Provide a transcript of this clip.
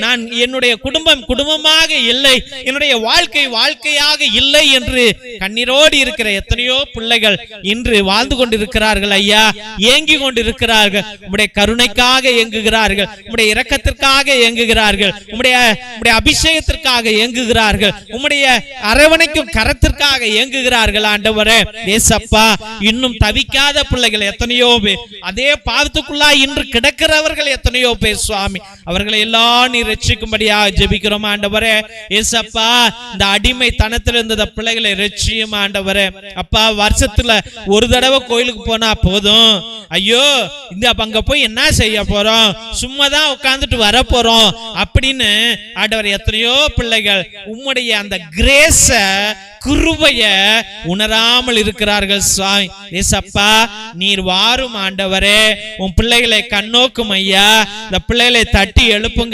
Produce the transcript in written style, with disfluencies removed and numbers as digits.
நான் என்னுடைய குடும்பமாக இல்லை, என்னுடைய வாழ்க்கையாக இல்லை என்று கண்ணீரோடு இருக்கிற எத்தனையோ பிள்ளைகள் இன்று வாழ்ந்து கொண்டிருக்கிறார்கள் ஐயா. ஏங்கி கொண்டிருக்கிறார்கள். உம்முடைய கருணைக்காக ஏங்குகிறார்கள், உம்முடைய இரக்கத்திற்காக ஏங்குகிறார்கள், உம்முடைய அபிஷேகத்திற்காக ஏங்குகிறார்கள், உம்முடைய அரவணைக்கும் கரத்திற்காக ஏங்குகிறார்கள். ஆண்டவரே ஏசப்பா, இன்னும் தவிக்காத பிள்ளைகள் எத்தனையோ பேர், அதே பாவத்துக்குள்ளாய் இன்று கிடக்கிறவர்கள் எத்தனையோ பேர் சுவாமி, அவர்களை எல்லாம் நீ ரட்சிக்கும்படியாக ஜெபிக்கிறோம் ஆண்டவரே. ஏசப்பா, இந்த அடிமை தனத்தில் இருந்த பிள்ளைகளை ரட்சியும் ஆண்டவரே. அப்பா, வருஷத்துல ஒரு தடவை கோயிலுக்கு போனா போதும், ஐயோ இந்த அங்க போய் என்ன செய்ய போறோம், சும்மாதான் உட்கார்ந்துட்டு வர போறோம் அப்படின்னு ஆண்டவர் எத்தனையோ பிள்ளைகள் உம்முடைய அந்த கிரேஸ கிருபைய உணராமல் இருக்கிறார்கள் சுவாமி. ஏசப்பா, நீர் வாரும் ஆண்டவரே, உன் பிள்ளைகளை கண்ணோக்கும் ஐயா. இந்த பிள்ளைகளை தட்டி எழுப்புங்க